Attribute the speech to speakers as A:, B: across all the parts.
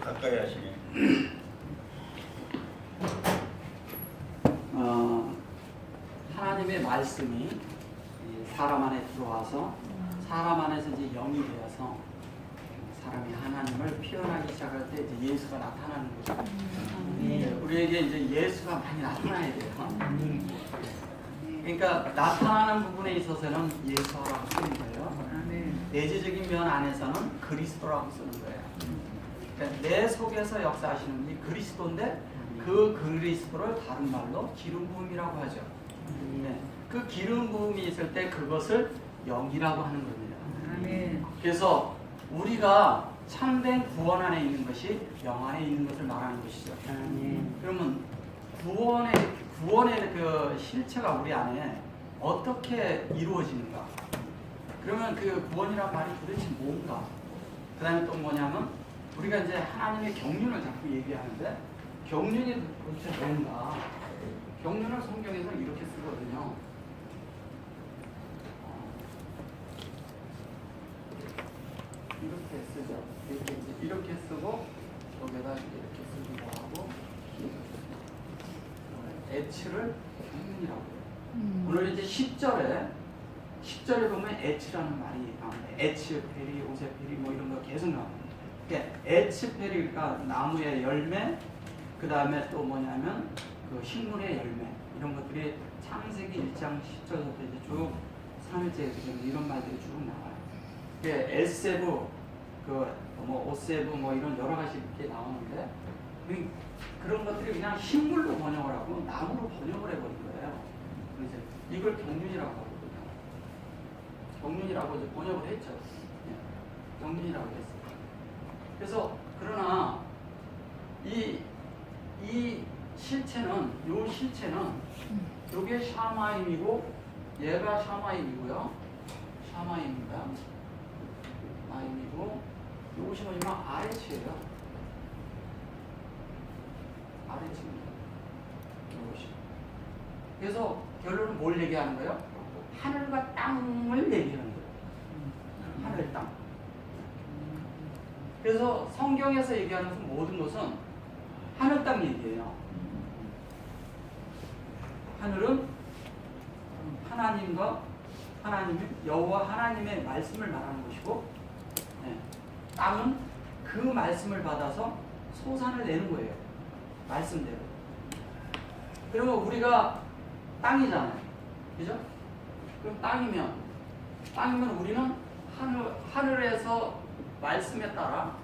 A: 가까이 하시네.
B: 하나님의 말씀이 사람 안에 들어와서 사람 안에서 이제 영이 되어서 사람이 하나님을 표현하기 시작할 때 이제 예수가 나타나는 거죠. 우리에게 이제 예수가 많이 나타나야 돼요. 그러니까 나타나는 부분에 있어서는 예수라고 쓰는 거예요. 내재적인 면 안에서는 그리스도라고 쓰는 거예요. 그러니까 내 속에서 역사하시는 분이 그리스도인데 그 그리스도를 다른 말로 기름 부음이라고 하죠. 네. 그 기름 부음이 있을 때 그것을 영이라고 하는 겁니다. 그래서 우리가 참된 구원 안에 있는 것이 영 안에 있는 것을 말하는 것이죠. 그러면 구원의 그 실체가 우리 안에 어떻게 이루어지는가? 그러면 그 구원이란 말이 도대체 뭔가? 그 다음에 또 뭐냐면 우리가 이제 하나님의 경륜을 자꾸 얘기하는데 경륜이 도대체 뭔가? 경륜을 성경에서 이렇게 쓰거든요. 이렇게 쓰죠. 이렇게 쓰고 여기다 이렇게 쓰기도 하고 애치를 경륜이라고 해요. 오늘 이제 10절에 보면 애치라는 말이 나옵니다. 애치페리, 오세페리 뭐 이런 거 계속 나옵니다. 그러니까 애치페리 그러니까 나무의 열매, 그 다음에 또 뭐냐면 그 식물의 열매 이런 것들이 창세기 1장 10절부터 이제 쭉 3일째 이런 말들이 쭉 나와요. 에세브, 뭐 오세브 뭐 이런 여러 가지 이렇게 나오는데 그런 것들이 그냥 식물로 번역을 하고 나무로 번역을 해버린 거예요. 그래서 이걸 경륜이라고 하거든요. 경륜이라고 이제 번역을 했죠. 경륜이라고 했어요. 그래서 그러나 이 실체는 요게 샤마임이고 얘가 샤마임이고요. 샤마임입니다. 마임이고 요것이 뭐냐면 아레치예요. 아레치입니다. 요것이. 그래서 결론은 뭘 얘기하는 거예요? 하늘과 땅을 얘기하는 거예요. 하늘, 땅. 그래서 성경에서 얘기하는 것은 모든 것은 하늘, 땅 얘기예요. 하늘은 하나님의 여호와 하나님의 말씀을 말하는 것이고, 땅은 그 말씀을 받아서 소산을 내는 거예요. 말씀대로. 그러면 우리가 땅이잖아요. 그죠? 그럼 땅이면 우리는 하늘에서 말씀에 따라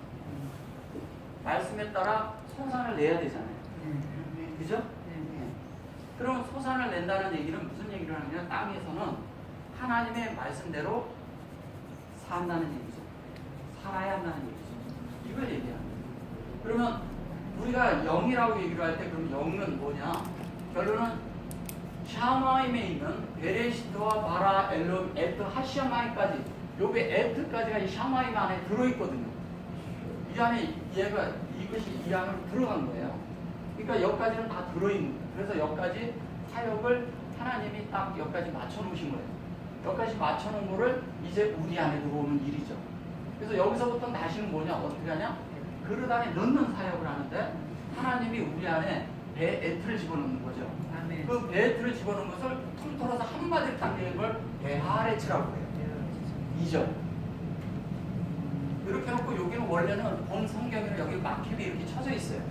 B: 소산을 내야 되잖아요. 그죠? 그럼 소산을 낸다는 얘기는 무슨 얘기를 하느냐? 땅에서는 하나님의 말씀대로 산다는 얘기죠. 살아야 한다는 얘기죠. 이걸 얘기하는 거예요. 그러면 우리가 영이라고 얘기를 할 때 그럼 영은 뭐냐? 결론은 샤마임에 있는 베레시트와 바라, 엘롬, 에트, 하시아마임까지 요게 에트까지가 이 샤마임 안에 들어있거든요. 이 안에 이것이 이 안으로 들어간 거예요. 그러니까 여기까지는 다 들어있는 거예요. 그래서 여기까지 사역을 하나님이 딱 여기까지 맞춰놓으신 거예요. 여기까지 맞춰놓은 거를 이제 우리 안에 들어오는 일이죠. 그래서 여기서부터 다시는 뭐냐? 어떻게 하냐? 그릇 안에 넣는 사역을 하는데 하나님이 우리 안에 배에트를 집어넣는 거죠. 아멘. 그 배에트를 집어넣는 것을 통틀어서 한마디로 딱 내는 걸 베하레츠라고 해요. 2절. 이렇게 해놓고 여기는 원래는 본 성경에는 여기 마케비 이렇게 쳐져 있어요.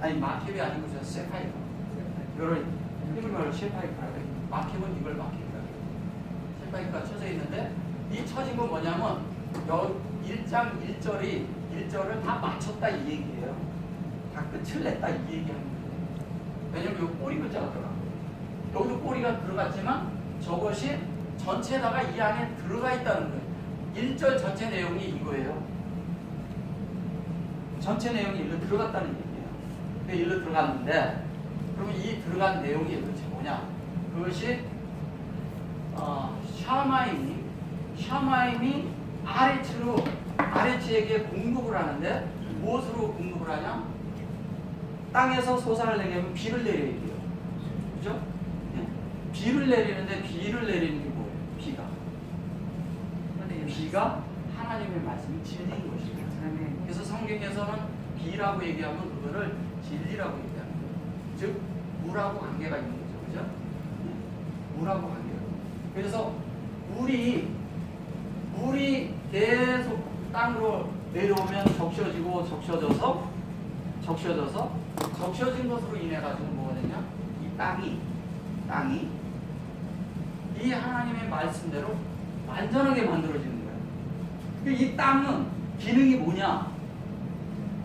B: 아니 마케비 아니고 저 세파이가. 이걸 히브리말로 세파이가라고 해요. 마케는 이걸 마케비라고 해요. 세파이가 쳐져 있는데 이 쳐진 건 뭐냐면 1장 1절을 다 맞췄다 이 얘기예요. 다 끝을 냈다 이 얘기하는 거예요. 왜냐면 여기 꼬리 글자가 들어가. 여기도 꼬리가 들어갔지만 저것이 전체에다가 이 안에 들어가 있다는 거예요. 1절 전체 내용이 이거예요. 전체 내용이 일로 들어갔다는 얘기예요. 그 일로 들어갔는데 그러면 이 들어간 내용이 도대체 뭐냐? 그것이 샤마임이 아레치에게 공급을 하는데 무엇으로 공급을 하냐? 땅에서 소산을 내게 하면 비를 내려야 돼요. 그죠? 네. 비를 내리는데 비를 내리는 게 뭐예요? 비가. 비가 하나님의 말씀이 진리인 것이죠. 그래서 성경에서는 비라고 얘기하면 그거를 진리라고 얘기하는 거예요. 즉 물하고 관계가 있는 거죠. 그죠? 물하고 관계가. 그래서 물이 계속 땅으로 내려오면 적셔져서 적셔진 것으로 인해 가지고 뭐가 되냐? 이 땅이 이 하나님의 말씀대로 완전하게 만들어지는 거예요. 이 땅은 기능이 뭐냐?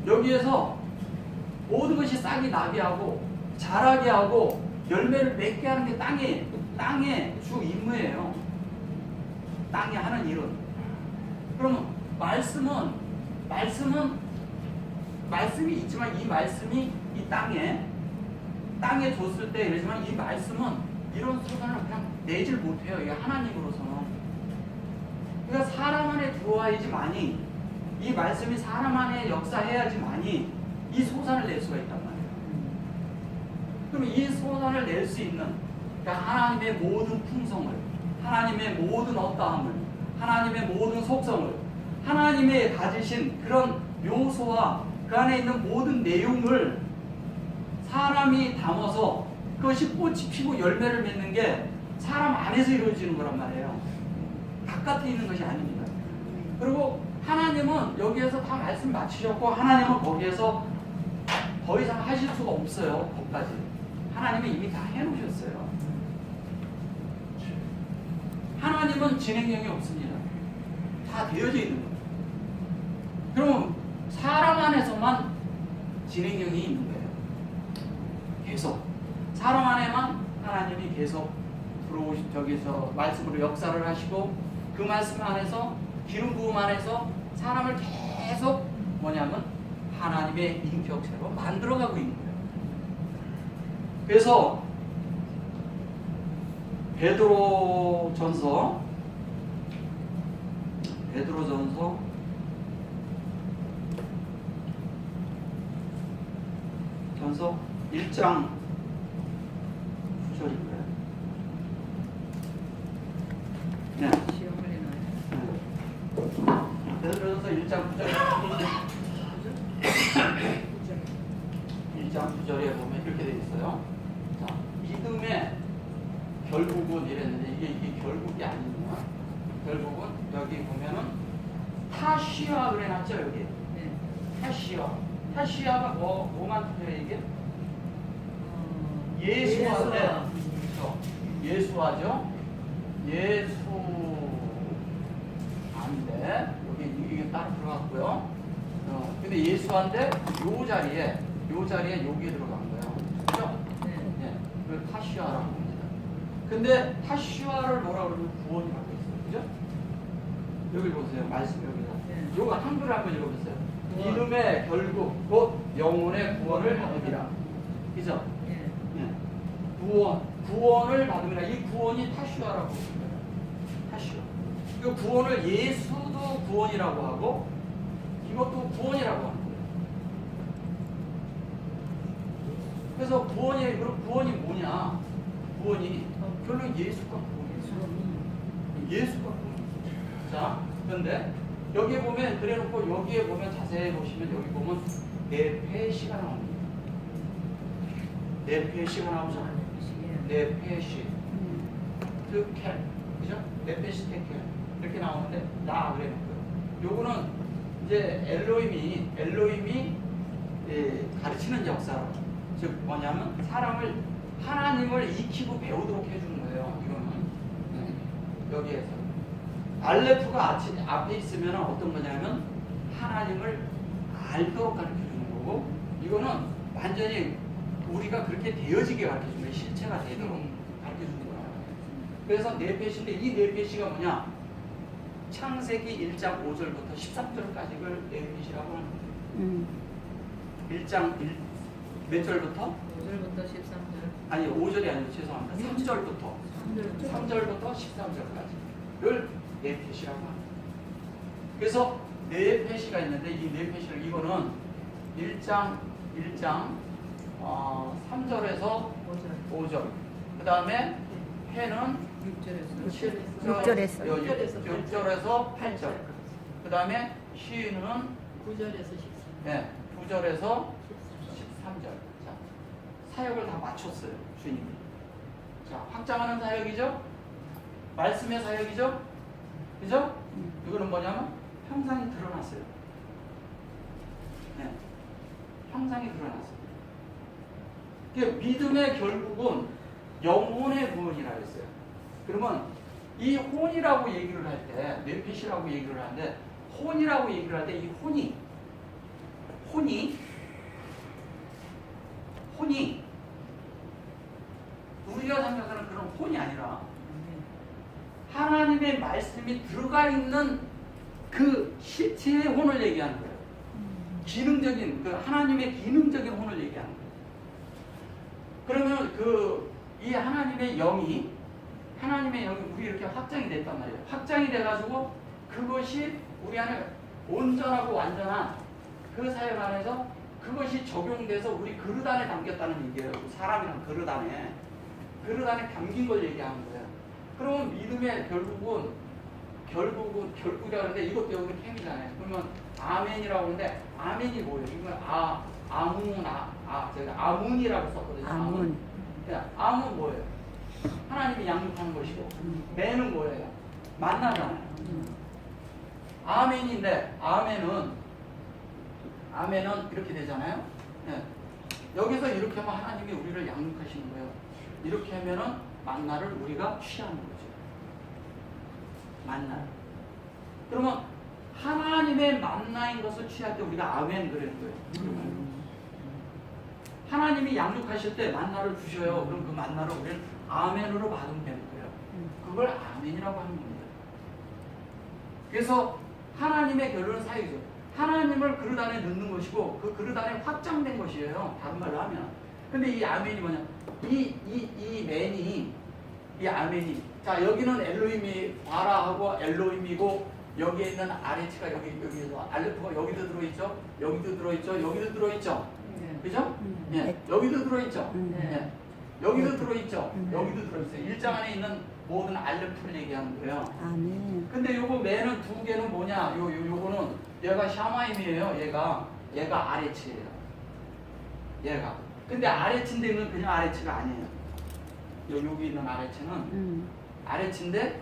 B: 여기에서 모든 것이 싹이 나게 하고 자라게 하고 열매를 맺게 하는 게 땅의 주 임무예요. 땅이 하는 일은. 그러면 말씀이 있지만 이 말씀이 이 땅에 줬을 때 이러지만 이 말씀은 이런 소산을 그냥 내질 못해요. 이게 하나님으로서는. 그러니까 사람 안에 들어와야지만이 이 말씀이 사람 안에 역사해야지만이 이 소산을 낼 수가 있단 말이에요. 그럼 이 소산을 낼 수 있는 그러니까 하나님의 모든 풍성을, 하나님의 모든 어떠함을, 하나님의 모든 속성을, 하나님의 가지신 그런 요소와 그 안에 있는 모든 내용을 사람이 담아서 그것이 꽃이 피고 열매를 맺는 게 사람 안에서 이루어지는 거란 말이에요. 바깥에 있는 것이 아닙니다. 그리고 하나님은 여기에서 다 말씀 마치셨고 하나님은 거기에서 더 이상 하실 수가 없어요. 거기까지. 하나님은 이미 다 해놓으셨어요. 하나님은 진행력이 없습니다. 다 되어져 있는 거예요. 그럼 사람 안에서만 진행력이 있는 거예요. 계속. 사람 안에만 하나님이 계속 저기서 말씀으로 역사를 하시고 그 말씀 안에서 기름 부음 안에서 사람을 계속 뭐냐면 하나님의 인격체로 만들어가고 있는 거예요. 그래서 베드로전서 1장 9절인가요? 네. 베드로전서 1장 9절에 1장 9절에 보면 이렇게 되어 있어요. 자, 믿음의 결국은 이랬는데 이게 결국이 아니구나. 결국은 여기 보면은 타시아 그래놨죠 여기. 네. 타시아가 뭐만 뜻해요 이게? 예수한데 예수하죠. 예수한데 여기 이게 따로 들어갔고요. 근데 예수한데 요 자리에 여기 들어간 거예요. 그렇죠? 네. 그 타시아라고 합니다. 근데 타시아를 뭐라 그러면 구원이라고 했어요. 그죠? 여기 보세요. 말씀 여기다. 요거 한글 한번 읽어보세요. 믿음의 결국 곧 영혼의 구원을 받으리라. 그죠? 구원을 받으리라. 이 구원이 타시아라고 합니다. 타시아. 그 구원을 예수도 구원이라고 하고 이것도 구원이라고 하는 거예요. 그래서 구원이 뭐냐? 구원이 결국 예수가 구원이에요. 예수가 구원이에요. 자, 그런데 여기에 보면 그래놓고 여기에 보면 자세히 보시면 여기 보면 네페시가 나옵니다. 네페시가 나오죠. 네페시, 트켈, 그죠? 네페시 테켈 이렇게 나오는데 나 그래놓고요. 요거는 이제 엘로힘이 가르치는 역사로, 즉 뭐냐면 사람을 하나님을 익히고 배우도록 해주는 거예요. 이거는 여기에서 알레프가 앞에 있으면 어떤 거냐면 하나님을 알도록 가르쳐주는 거고, 이거는 완전히 우리가 그렇게 되어지게 가르쳐주는 거예요. 실체가 되도록 가르쳐주는 거예요. 그래서 네페시인데 이 네페시가 뭐냐? 창세기 1장 5절부터 13절까지를 네페시라고 하는 거예요. 1장 몇 절부터?
C: 5절부터 13절.
B: 아니 5절이 아니고 죄송합니다. 3절부터 13절까지를 네페시라고 합니다. 그래서 네페시가 있는데 이 네페시를 이거는 1장 3절에서 5절 그 다음에 해는
C: 6절에서
B: 6절에서 8절. 그 다음에 시는
C: 9절에서 14절.
B: 네, 9절에서 13절. 자, 사역을 다 맞췄어요, 주님이. 자, 확장하는 사역이죠? 말씀의 사역이죠? 그죠? 이거는 뭐냐면 형상이 드러났어요. 네, 형상이 드러났어요. 믿음의 결국은 영혼의 구원이라 했어요. 그러면 이 혼이라고 얘기를 할 때, 뇌핏이라고 얘기를 하는데, 혼이라고 얘기를 할 때 이 혼이 우리가 생각하는 그런 혼이 아니라 하나님의 말씀이 들어가 있는 그 실체의 혼을 얘기하는 거예요. 기능적인, 그 하나님의 기능적인 혼을 얘기하는 거예요. 그러면 이 하나님의 영이 우리 이렇게 확장이 됐단 말이에요. 확장이 돼가지고 그것이 우리 안에 온전하고 완전한 그 사역 안에서 그것이 적용돼서 우리 그릇 안에 담겼다는 얘기예요. 사람이란 그릇 안에 담긴 걸 얘기하는 거예요. 그러면 믿음의 결국이라고 하는데 이것도 여기 캠이잖아요. 그러면 아멘이라고 하는데 아멘이 뭐예요? 이건 아문이라고 썼거든요.
C: 아문.
B: 아문 뭐예요? 하나님이 양육하는 것이고 매는 뭐예요? 만나잖아요. 아멘인데 아멘은 이렇게 되잖아요. 네. 여기서 이렇게 하면 하나님이 우리를 양육하시는 거예요. 이렇게 하면은 만나를 우리가 취하는 거죠. 만나. 그러면 하나님의 만나인 것을 취할 때 우리가 아멘 그러는 거예요. 하나님이 양육하실 때 만나를 주셔요. 그럼 그 만나를 우리는 아멘으로 받으면 되는 거예요. 그걸 아멘이라고 하는 겁니다. 그래서 하나님의 결론은 사역이죠. 하나님을 그릇 안에 넣는 것이고 그 그릇 안에 확장된 것이에요. 다른 말로 하면. 근데 이 아멘이 뭐냐? 이 아멘이. 자, 여기는 엘로힘이 바라하고 엘로힘이고 여기에 있는 아레치가 여기서 알레프가 여기도 들어있죠. 여기도 들어있죠. 여기도 들어있죠. 그죠? 예. 여기도 들어있죠. 예. 여기도 들어있죠. 여기도 들어있어요. 일장 안에 있는 모든 알레프를 얘기하는 거예요.
C: 아멘.
B: 근데 요거 매는 두 개는 뭐냐? 요거는 얘가 샤마임이에요. 얘가 아레치예요. 얘가. 근데 아레치인데 이건 그냥 아레치가 아니에요. 여기 있는 아레치는 아레치인데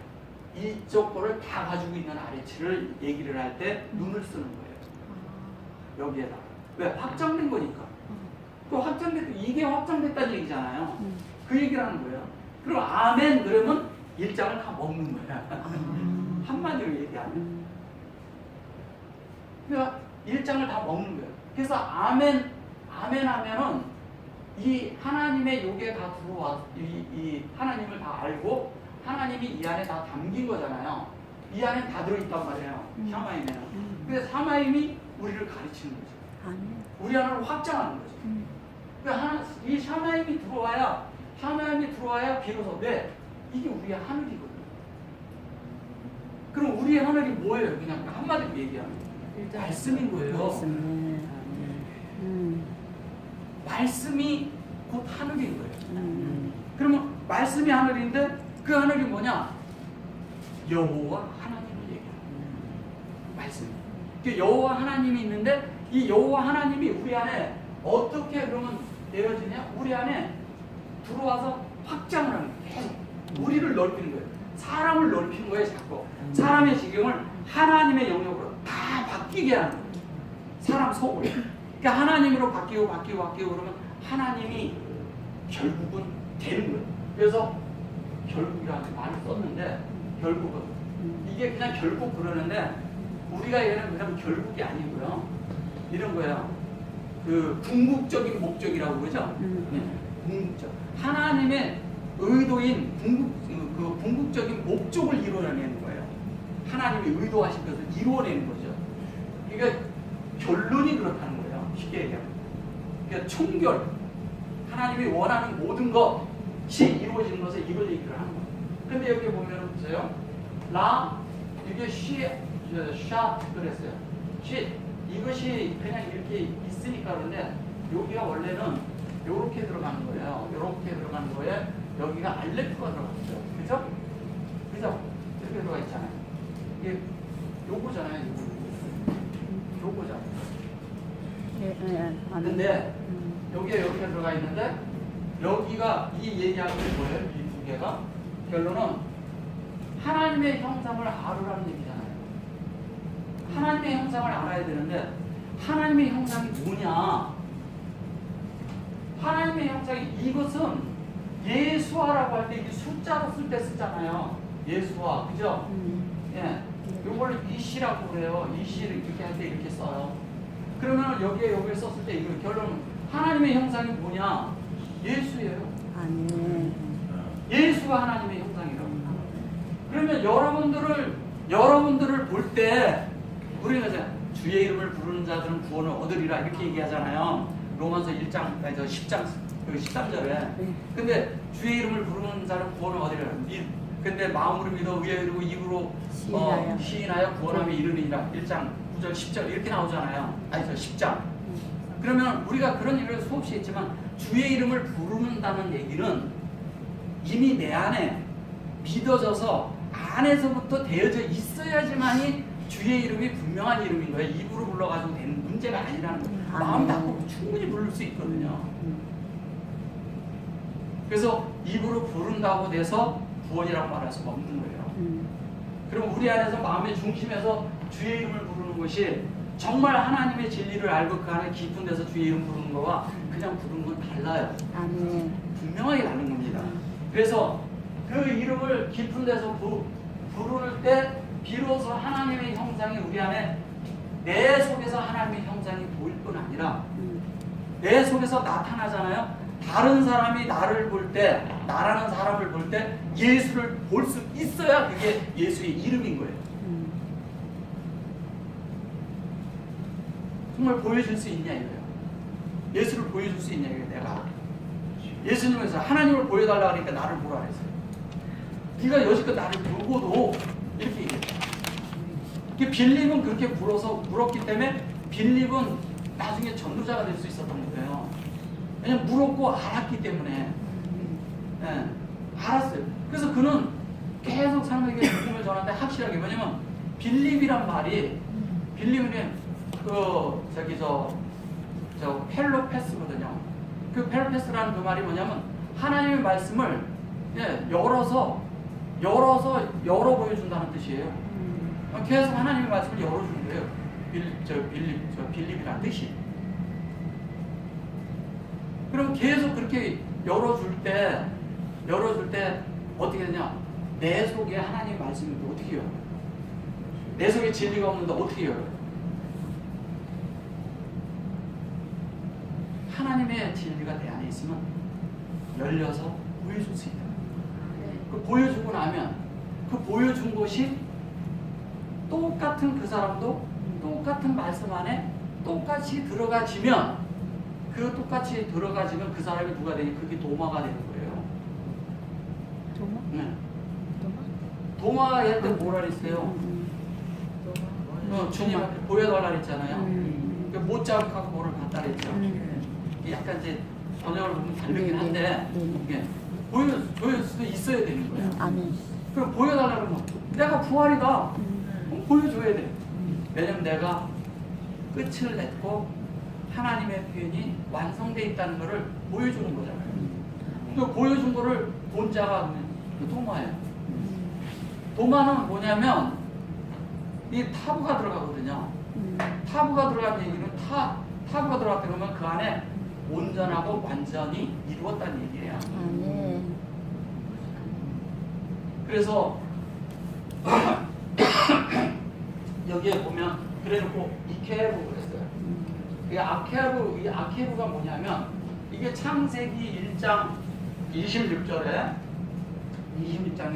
B: 이쪽 거를 다 가지고 있는 아레치를 얘기를 할 때 눈을 쓰는 거예요. 여기에다가. 왜? 확장된 거니까. 또 이게 확장됐다는 얘기잖아요. 그 얘기를 하는 거예요. 그럼 아멘 그러면 일장을 다 먹는 거야. 한마디로 얘기하면. 그러니까 일장을 다 먹는 거예요. 그래서 아멘 하면은 이 하나님의 요게 다 들어와, 이 하나님을 다 알고 하나님이 이 안에 다 담긴 거잖아요. 이 안에 다 들어있단 말이에요. 샤마임에는. 그래서 샤마임이 우리를 가르치는 거죠. 우리 안으로 확장하는 거죠. 그러니까 이 샤마임이 들어와야 비로소 왜? 이게 우리의 하늘이거든요. 그럼 우리의 하늘이 뭐예요? 그냥 한마디로 얘기하면 말씀인 거예요. 말씀이 곧 하늘인 거예요. 그러면 말씀이 하늘인데 그 하늘이 뭐냐? 여호와 하나님을 얘기합니다. 말씀. 여호와 하나님이 있는데 이 여호와 하나님이 우리 안에 어떻게 그러면 내려지냐? 우리 안에 들어와서 확장을 하는 거예요. 계속 우리를 넓히는 거예요. 사람을 넓히는 거예요. 자꾸 사람의 지경을 하나님의 영역으로 다 바뀌게 하는 거예요. 사람 속을. 그러니까 하나님으로 바뀌고 그러면 하나님이 결국은 되는 거예요. 그래서 결국이라는 말을 썼는데 결국은 이게 그냥 결국 그러는데 우리가 얘는 그냥 결국이 아니고요. 이런 거예요. 그 궁극적인 목적이라고 그러죠. 네. 궁극적. 하나님의 의도인 궁극적인 목적을 이루어내는 거예요. 하나님이 의도하신 것을 이루어내는 거죠. 그러니까 결론이 그렇다는 거예요. 쉽게 얘기하면. 그러니까 총결. 하나님이 원하는 모든 것이 이루어지는 것을 이걸 얘기를 하는 거예요. 근데 여기 보면 보세요. 이게 샤 그랬어요. 이것이 그냥 이렇게 있으니까 그런데 여기가 원래는 요렇게 들어가는 거예요. 요렇게 들어가는 거에 여기가 알레프가 들어갔어요. 그죠? 그죠? 이렇게 들어가 있잖아요. 이게 요거잖아요. 요거잖아요. 근데 여기에 이렇게 들어가 있는데 여기가 이 얘기하는 게 뭐예요? 이 두 개가 결론은 하나님의 형상을 알으라는 얘기잖아요. 하나님의 형상을 알아야 되는데 하나님의 형상이 뭐냐? 하나님의 형상이 이것은 예수화라고 할 때 이게 숫자로 쓸 때 쓰잖아요. 예수화, 그죠? 예, 요걸 이시라고 그래요. 이시를 이렇게 할 때 이렇게 써요. 그러면 여기에 썼을 때 이거 결론은 하나님의 형상이 뭐냐? 예수예요. 예수가 하나님의 형상이라고. 그러면 여러분들을 볼 때 우리가 이제 주의 이름을 부르는 자들은 구원을 얻으리라 이렇게 얘기하잖아요. 로마서 1장, 10장 13절에. 근데 주의 이름을 부르는 자는 구원을 얻으리라. 근데 마음으로 믿어 의에 이르고 입으로 시인하여 구원함에 이르리라. 1장 9절 10절 이렇게 나오잖아요. 아니 저 10장. 그러면 우리가 그런 얘기를 수없이 했지만 주의 이름을 부르는다는 얘기는 이미 내 안에 믿어져서 안에서부터 되어져 있어야지만이 주의 이름이 분명한 이름인 거예요. 입으로 불러가지고 되는 문제가 아니라는 거예요. 마음 닫고 충분히 부를 수 있거든요. 그래서 입으로 부른다고 돼서 구원이라고 말할 수가 없는 거예요. 그럼 우리 안에서 마음의 중심에서 주의 이름을 부르는 것이 정말 하나님의 진리를 알고 그 안에 깊은 데서 주의 이름 부르는 거와 그냥 부르는 건 달라요. 분명하게 다른 겁니다. 그래서 그 이름을 깊은 데서 부를 때 비로소 하나님의 형상이 우리 안에 내 속에서 하나님의 형상이 보일 뿐 아니라 내 속에서 나타나잖아요. 다른 사람이 나를 볼 때, 나라는 사람을 볼 때 예수를 볼 수 있어야 그게 예수의 이름인 거예요. 정말 보여줄 수 있냐 이거예요. 예수를 보여줄 수 있냐 이거예요. 내가 예수님에서 하나님을 보여달라 하니까 나를 보라 그랬어요. 네가 여지껏 나를 보고도 이렇게 얘기했어요. 빌립은 그렇게 물었기 때문에 빌립은 나중에 전도자가 될 수 있었던 거예요. 왜냐면 물었고 알았기 때문에. 네, 알았어요. 그래서 그는 계속 사람에게 복음을 전하는데 확실하게. 왜냐면 빌립이란 말이 빌립은 저 펠로페스거든요. 그 펠로페스라는 그 말이 뭐냐면 하나님의 말씀을 열어 보여준다는 뜻이에요. 계속 하나님의 말씀을 열어주는 거예요. 빌립이라는 뜻이. 그럼 계속 그렇게 열어줄 때 어떻게 되냐? 내 속에 하나님의 말씀이 어떻게 열어요? 내 속에 진리가 없는데 어떻게 열어요? 하나님의 진리가 내 안에 있으면 열려서 보여줄 수 있다. 그 보여주고 나면 그 보여준 것이 똑같은 그 사람도 똑같은 말씀 안에 똑같이 들어가지면 그 사람이 누가 되니? 그게 도마가 되는 거예요.
C: 도마?
B: 네. 도마가 할 때 뭐라 그랬어요? 주님한테 보여달라 그랬잖아요. 못 자극하고 뭐를 갖다 그랬죠. 약간 이제 번역을 보면 다르긴 한데 보여줄 수도 있어야 되는 거예요. 그럼 보여달라 그러면 내가 부활이다. 보여줘야 돼. 왜냐면 내가 끝을 냈고 하나님의 표현이 완성되어 있다는 것을 보여주는 거잖아요. 그 보여준 거를 본 자가 그 도마예요. 도마는 뭐냐면 이 타부가 들어가거든요. 타부가 들어가는 얘기는 타부가 들어갔다 그러면 그 안에 온전하고 완전히 이루었다는 얘기예요. 그래서 여기에 보면 그래놓고 이케르 그랬어요. 이 아케르가 뭐냐면 이게 창세기 1장 26절에 1장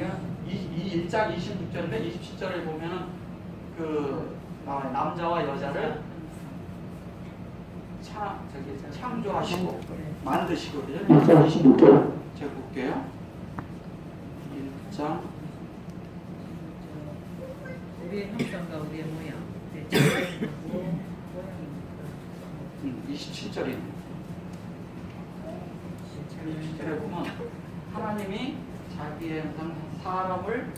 B: 26절인데 27절에 보면은 남자와 여자를 창조하시고 만드시거든요. 26절 제가 볼게요. 1장
D: 우리의 형상과 우리의 모양.
B: 27절에 보면 하나님 하나님이 자기의 형상 사람을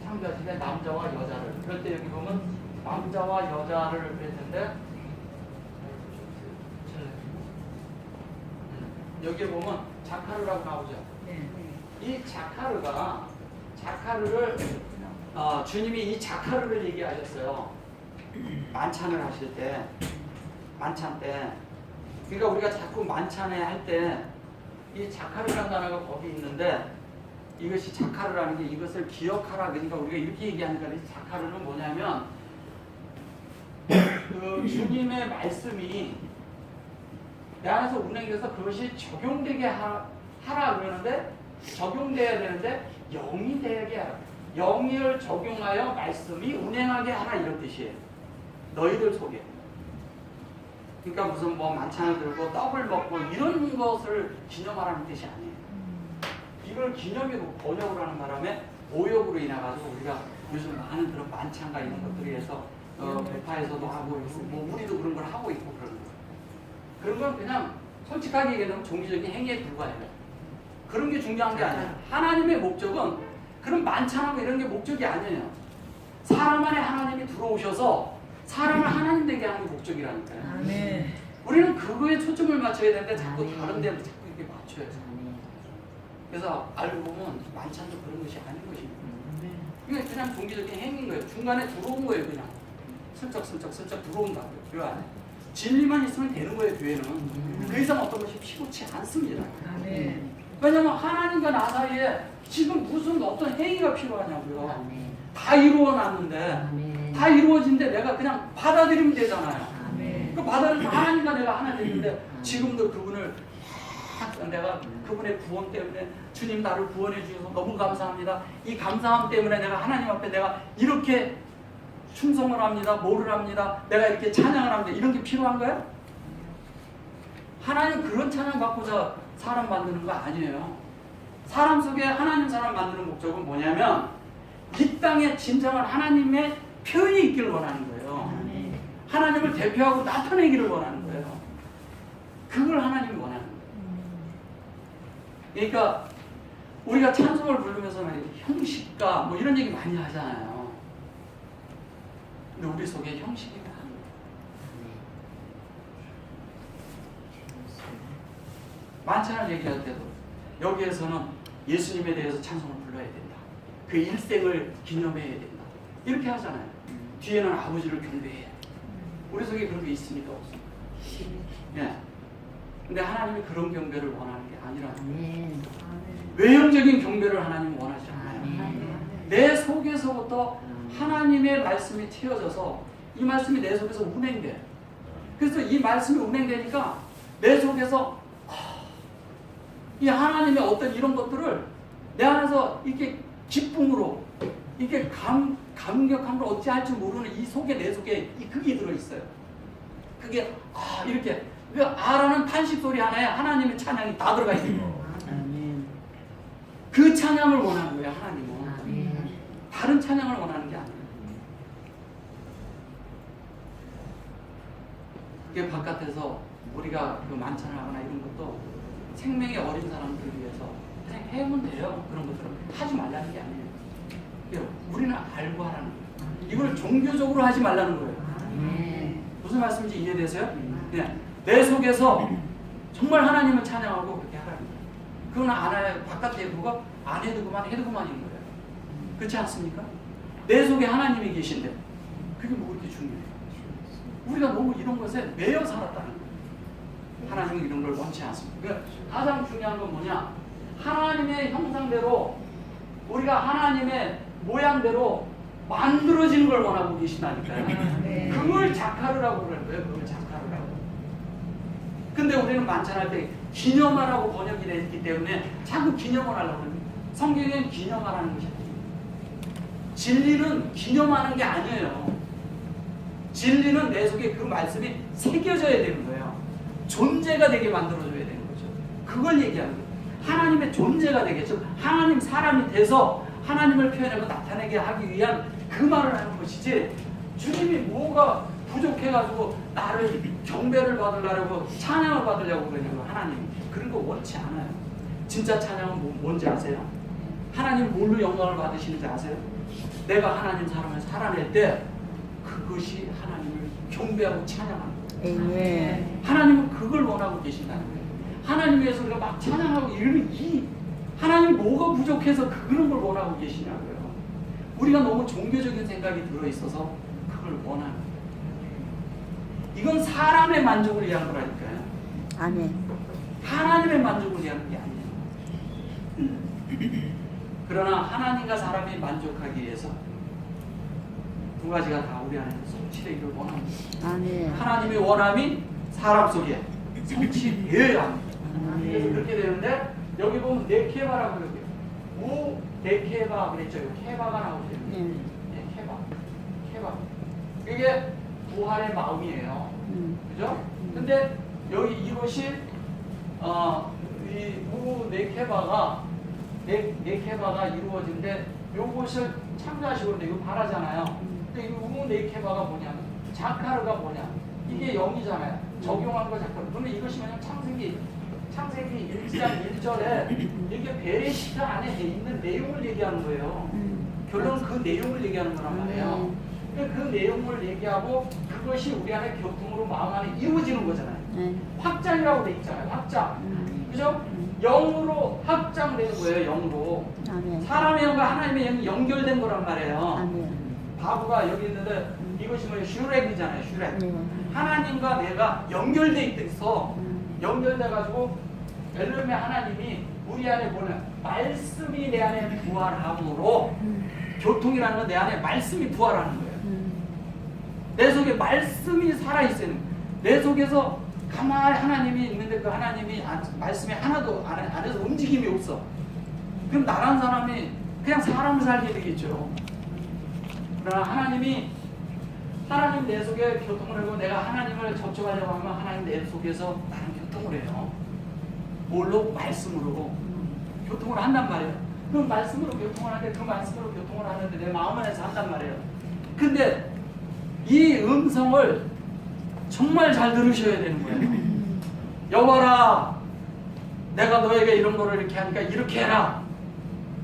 B: 창조하실 때 남자와 여자를, 그럴 때 여기 보면 남자와 여자를 그랬는데 여기 보면 자카르라고 나오죠.
D: 네.
B: 이 자카르를 주님이 이 자카르를 얘기하셨어요. 만찬을 하실 때, 만찬 때. 그러니까 우리가 자꾸 만찬에 할 때 이 자카르라는 단어가 거기 있는데 이것이 자카르라는 게 이것을 기억하라. 그러니까 우리가 이렇게 얘기하니까 이 자카르는 뭐냐면 그 주님의 말씀이 내 안에서 운행돼서 그것이 적용되게 하라 그러는데 적용돼야 되는데 영이 되게 하라. 영을 적용하여 말씀이 운행하게 하라 이런 뜻이에요. 너희들 속에. 그러니까 무슨 뭐 만찬을 들고 떡을 먹고 이런 것을 기념하라는 뜻이 아니에요. 이걸 기념으로 번역을 하는 바람에 오역으로 인해 가지고 우리가 요즘 많은 그런 만찬과 이런 것들에 해서 배파에서도 하고 뭐 우리도 그런 걸 하고 있고 그러는 거예요. 그런 건 그냥 솔직하게 얘기하면 종교적인 행위에 불과해요. 그런 게 중요한 게 아니에요. 하나님의 목적은 그런 만찬하고 이런 게 목적이 아니에요. 사람 안에 하나님이 들어오셔서 사람을 하나님 되게 하는 게 목적이라니까요.
D: 아멘.
B: 우리는 그거에 초점을 맞춰야 되는데 자꾸 다른 데를 자꾸 이렇게 맞춰요. 그래서 알고 보면 만찬도 그런 것이 아닌 것입니다. 이게 그냥 종교적인 행위인 거예요. 중간에 들어온 거예요. 그냥 슬쩍 들어온다고요. 교회 안에. 진리만 있으면 되는 거예요. 교회는. 그 이상 어떤 것이 필요치 않습니다.
D: 아멘.
B: 왜냐하면 하나님과 나 사이에 지금 무슨 어떤 행위가 필요하냐고요. 다 이루어놨는데 다 이루어진데 내가 그냥 받아들이면 되잖아요. 그 받아들이면 하나님과 내가 하나 되는데 지금도 그분을 내가 그분의 구원 때문에 주님 나를 구원해 주셔서 너무 감사합니다. 이 감사함 때문에 내가 하나님 앞에 내가 이렇게 충성을 합니다. 뭐를 합니다. 내가 이렇게 찬양을 합니다. 이런 게 필요한가요? 하나님 그런 찬양 받고자 사람 만드는 거 아니에요. 사람 속에 하나님 사람 만드는 목적은 뭐냐면 이 땅에 진정한 하나님의 표현이 있기를 원하는 거예요. 하나님을 대표하고 나타내기를 원하는 거예요. 그걸 하나님이 원하는 거예요. 그러니까 우리가 찬송을 부르면서 형식과 뭐 이런 얘기 많이 하잖아요. 근데 우리 속에 형식이 많아요. 만찬을 얘기할 때도 여기에서는 예수님에 대해서 찬송을 불러야 된다. 그 일생을 기념해야 된다. 이렇게 하잖아요. 뒤에는 아버지를 경배해야 돼. 우리 속에 그런 게 있습니까? 없습니까? 예. 근데 하나님이 그런 경배를 원하는 게 아니라 외형적인 경배를 하나님은 원하지 않아요. 내 속에서부터 하나님의 말씀이 튀어져서 이 말씀이 내 속에서 운행돼. 그래서 이 말씀이 운행되니까 내 속에서 이 하나님의 어떤 이런 것들을 내 안에서 이렇게 기쁨으로 이렇게 감격함을 어찌할 줄 모르는 이 속에 내 속에 이 그게 들어있어요. 그게 이렇게 그 아라는 탄식 소리 하나에 하나님의 찬양이 다 들어가 있는 거예요. 그 찬양을 원하는 거예요. 하나님은. 다른 찬양을 원하는 게 아니에요. 그게 바깥에서 우리가 그 만찬을 하거나 이런 것도 생명이 어린 사람들을 위해서 그냥 해면 돼요. 그런 것들은 하지 말라는 게 아니에요. 우리는 알고 하라는 거예요. 이걸 종교적으로 하지 말라는 거예요. 무슨 말씀인지 이해되세요? 네. 내 속에서 정말 하나님을 찬양하고 그렇게 하라는 거예요. 그건 안 해요. 바깥에 그거 안 해도 그만인 거예요. 그렇지 않습니까? 내 속에 하나님이 계신데 그게 뭐 그렇게 중요해요. 우리가 너무 이런 것에 매여 살았다는 거예요. 하나님은 이런 걸 원치 않습니다. 그러니까 가장 중요한 건 뭐냐? 하나님의 형상대로 우리가 하나님의 모양대로 만들어지는 걸 원하고 계신다니까요. 그걸 자카르라고 그러는 거예요. 그걸 자카르라고. 근데 우리는 만찬할 때 기념하라고 번역이 되어 있기 때문에 자꾸 기념을 하려고 합니다. 성경에는 기념하라는 것이 아닙니다. 진리는 기념하는 게 아니에요. 진리는 내 속에 그 말씀이 새겨져야 되는 거예요. 존재가 되게 만들어줘야 되는 거죠. 그걸 얘기하는 거예요. 하나님의 존재가 되겠죠. 하나님 사람이 돼서 하나님을 표현하고 나타내게 하기 위한 그 말을 하는 것이지 주님이 뭐가 부족해가지고 나를 경배를 받으려고 찬양을 받으려고 그러냐고 하나님 그런 거 원치 않아요. 진짜 찬양은 뭔지 아세요? 하나님 뭘로 영광을 받으시는지 아세요? 내가 하나님 사람을 살아낼 때 그것이 하나님을 경배하고 찬양하는 거예요.
C: 네.
B: 하나님은 그걸 원하고 계신다는 거예요. 하나님 위해서 우리가 막 찬양하고 이러면 하나님이 뭐가 부족해서 그런 걸 원하고 계시냐고요. 우리가 너무 종교적인 생각이 들어있어서 그걸 원하는 거예요. 이건 사람의 만족을 위한 거라니까요.
C: 아멘.
B: 하나님의 만족을 위한 게 아니에요. 그러나 하나님과 사람이 만족하기 위해서 두 가지가 다 우리 안에서 성취되기를 원합니다.
C: 아멘.
B: 하나님의 원함이 사람 속에 성취되어야 합니다. 그래서 그렇게 되는데 여기 보면 네케바라고 그러고요. 우 네케바 그랬죠. 케바가 나오죠. 네, 케바. 이게 부활의 마음이에요. 그죠? 근데 여기 이것이 이 네케바가 이루어진데 요것을 창조하시고 이거 바라잖아요. 근데 이 네케바가 뭐냐면 자카르가 뭐냐? 이게 영이잖아요. 적용한 거 자카르. 그런데 이것이 뭐냐면 창세기 1장 1절에 이게 베레시트 안에 있는 내용을 얘기하는 거예요. 결론은 그 내용을 얘기하는 거란 말이에요. 그 내용을 얘기하고 그것이 우리 안에 교통으로 마음 안에 이루어지는 거잖아요. 확장이라고 돼 있잖아요. 확장. 그죠? 영으로 확장되는 거예요. 영으로.
C: 아멘.
B: 사람의 영과 하나님의 영이 연결된 거란 말이에요.
C: 아멘.
B: 바보가 여기 있는데 이것이 뭐예요? 슈렉이잖아요. 슈렉.
C: 네.
B: 하나님과 내가 연결돼 있어. 연결돼 가지고 엘로힘의 하나님이 우리 안에 보는 말씀이 내 안에 부활함으로 교통이라는 건 내 안에 말씀이 부활하는 거예요. 내 속에 말씀이 살아있어요. 내 속에서 가만히 하나님이 있는데 그 하나님이 말씀이 하나도 안에서 움직임이 없어. 그럼 나란 사람이 그냥 사람을 살게 되겠죠. 그러나 하나님 내 속에 교통을 하고 내가 하나님을 접촉하려고 하면 하나님 내 속에서 나는 교통을 해요. 뭘로? 말씀으로 교통을 한단 말이에요. 그 말씀으로 교통을 하는데 그 말씀으로 교통을 하는데 내 마음 안에서 한단 말이에요. 근데 이 음성을 정말 잘 들으셔야 되는 거예요. 여봐라, 내가 너에게 이런 거를 이렇게 하니까 이렇게 해라.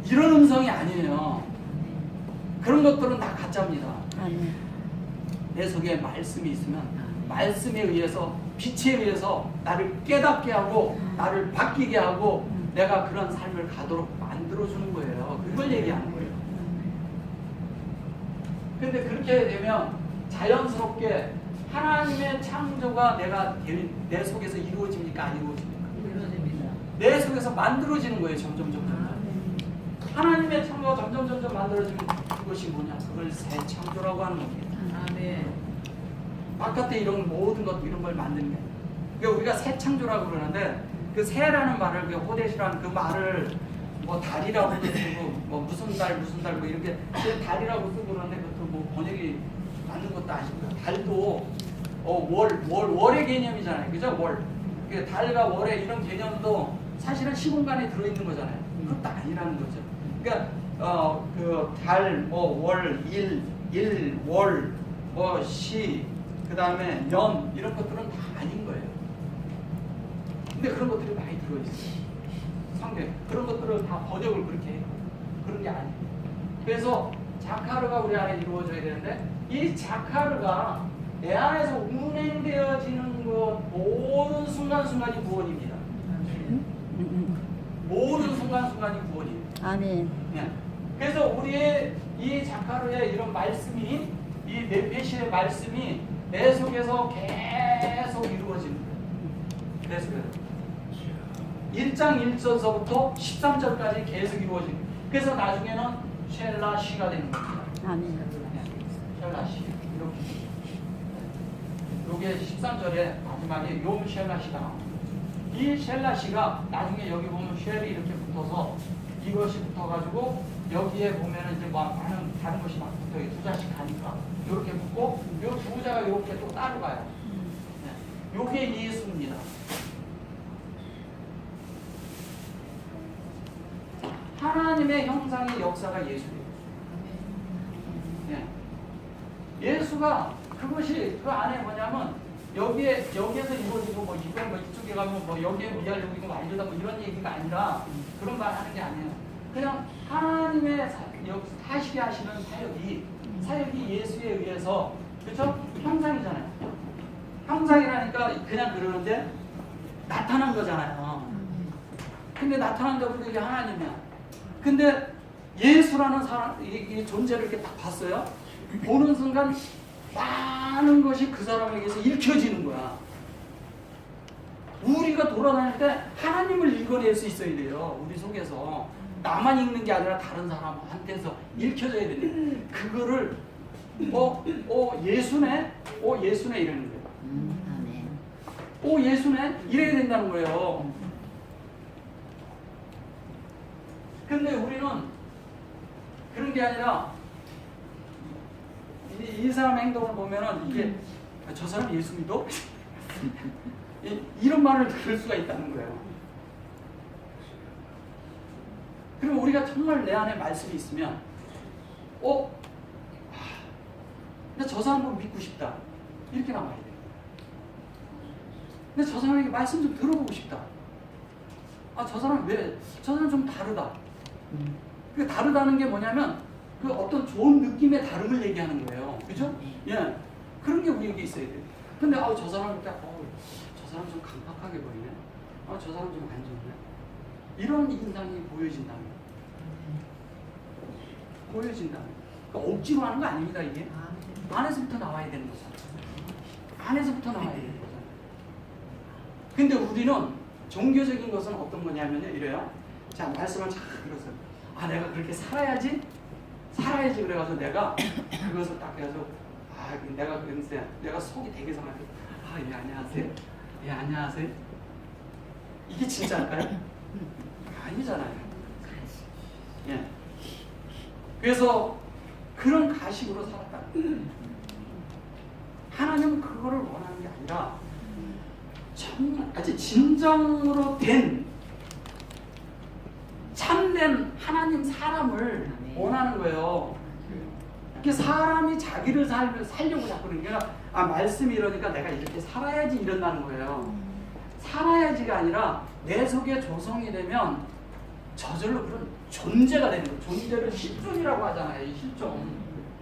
B: 이런 음성이 아니에요. 그런 것들은 다 가짜입니다.
C: 아멘.
B: 내 속에 말씀이 있으면 말씀에 의해서 빛에 의해서 나를 깨닫게 하고 나를 바뀌게 하고 내가 그런 삶을 가도록 만들어주는 거예요. 그걸 얘기하는 거예요. 근데 그렇게 되면 자연스럽게 하나님의 창조가 내 속에서 이루어집니까? 안 이루어집니까?
D: 이루어집니다.
B: 내 속에서 만들어지는 거예요. 점점. 하나님의 창조가 점점 만들어지면 그것이 뭐냐? 그걸 새 창조라고 하는 겁니다.
D: 아멘.
B: 바깥에 이런 모든 것 이런 걸 만드는 게. 그러니까 우리가 새 창조라고 그러는데 그 새라는 말을 호데시라는 그 말을 뭐 달이라고도 쓰고 뭐 무슨 달 뭐 이렇게 달이라고 쓰고 그러는데 그것도 뭐 번역이 맞는 것도 아니고요. 달도 월의 개념이잖아요. 그죠? 월. 그러니까 달과 월의 이런 개념도 사실은 시공간에 들어있는 거잖아요. 그것도 아니라는 거죠. 그러니까 그 달, 월, 일, 월, 시, 그 다음에 년 이런 것들은 다 아닌 거예요. 근데 그런 것들이 많이 들어있어요. 성경 그런 것들을 다 번역을 그렇게 해요. 그런 게 아니에요. 그래서 자카르가 우리 안에 이루어져야 되는데 이 자카르가 내 안에서 운행되어지는 것 모든 순간순간이 구원입니다. 모든 순간순간이 구원이에요.
C: 아멘.
B: 네. 그래서 우리의 이 자카르의 이런 말씀이 이 메시의 말씀이 내 속에서 계속 이루어지는 거예요. 내 속에서 1장 1절서부터 13절까지 계속 이루어지는 거예요. 그래서 나중에는 쉘라시가 되는 겁니다.
C: 아멘.
B: 쉘라시 이렇게 요게 13절에 마지막에 요 쉘라시가 나옵니다. 이 쉘라시가 나중에 여기 보면 쉘이 이렇게 붙어서 이것이 붙어가지고 여기에 보면은 이제 많은 다른 것이 막 붙어 두 자씩 가니까 이렇게 붙고 요 두 자가 이렇게 또 따로 가요. 네. 요게 예수입니다. 하나님의 형상의 역사가 예수예요. 네. 예수가 그것이 그 안에 뭐냐면 여기에서 이루어지고 뭐 이건 뭐 이쪽에 가면 뭐 여기에 미알록이고 완료다 뭐 이런 얘기가 아니라 그런 말 하는 게 아니에요. 그냥 하나님의 하시게 하시는 사역이 예수에 의해서 그렇죠? 형상이잖아요. 형상이라니까 그냥 그러는데 나타난 거잖아요. 근데 나타난다고 그게 하나님이야. 근데 예수라는 사람 이 존재를 이렇게 딱 봤어요. 보는 순간 많은 것이 그 사람에게서 읽혀지는 거야. 우리가 돌아다닐 때 하나님을 읽어낼 수 있어야 돼요. 우리 속에서 나만 읽는 게 아니라 다른 사람한테서 읽혀져야 되는데 그거를 예수네, 예수네 이러는 거예요.
C: 아멘.
B: 예수네 이래야 된다는 거예요. 근데 우리는 그런 게 아니라 이 사람 행동을 보면은 이게 저 사람 예수 믿어? 이런 말을 들을 수가 있다는 거예요. 그리고 우리가 정말 내 안에 말씀이 있으면 근데 저 사람 보면 믿고 싶다 이렇게 나와야 돼요. 근데 저 사람에게 말씀 좀 들어보고 싶다. 저 사람 저 사람 좀 다르다. 그 다르다는 게 뭐냐면 그 어떤 좋은 느낌의 다름을 얘기하는 거예요. 그죠? 예. 그런 게 우리에게 있어야 돼요. 근데 저 사람 딱 저 사람 좀 강팍하게 보이네. 저 사람 좀 안 좋네. 이런 인상이 보여진다면. 그러니까 억지로 하는 거 아닙니다, 이게. 안에서부터 나와야 되는 거잖아요. 안에서부터 나와야 되는 거잖아요. 근데 우리는 종교적인 것은 어떤 거냐면요, 이래요. 자, 말씀을 잘 들어서. 내가 그렇게 살아야지 그래가지고 내가 그것을 딱 해서 내가 그랬는데 내가 속이 되게 상하게 예 안녕하세요. 예 안녕하세요. 이게 진짜일까요? 아니잖아요. 예. 그래서 그런 가식으로 살았다. 하나님은 그거를 원하는 게 아니라 정말 아주 진정으로 된 참된 하나님 사람을 원하는 거예요. 이렇게 사람이 자기를 살려고 자꾸 그러니까 말씀이 이러니까 내가 이렇게 살아야지 이런다는 거예요. 살아야지가 아니라 내 속에 조성이 되면 저절로 그런 존재가 되는 거예요. 존재를 실존이라고 하잖아요. 이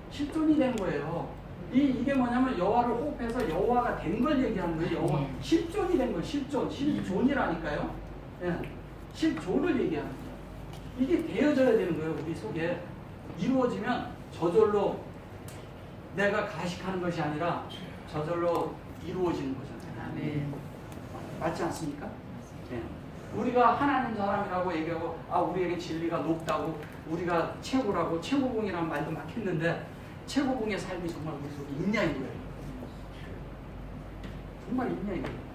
B: 실존이 된 거예요. 이게 뭐냐면 여호와를 호흡해서 여호와가 된 걸 얘기하는 거예요. 여호와 실존이 된 거예요. 실존이라니까요. 예. 실존을 얘기하는 거예요. 이게 되어져야 되는 거예요. 우리 속에 이루어지면 저절로 내가 가식하는 것이 아니라 저절로 이루어지는 거잖아요.
D: 아멘.
B: 맞지 않습니까? 네. 우리가 하나님 사람이라고 얘기하고 우리에게 진리가 높다고 우리가 최고라고 최고봉이라는 말도 막 했는데 최고봉의 삶이 정말 우리 속에 있냐 이거예요. 정말 있냐 이거예요.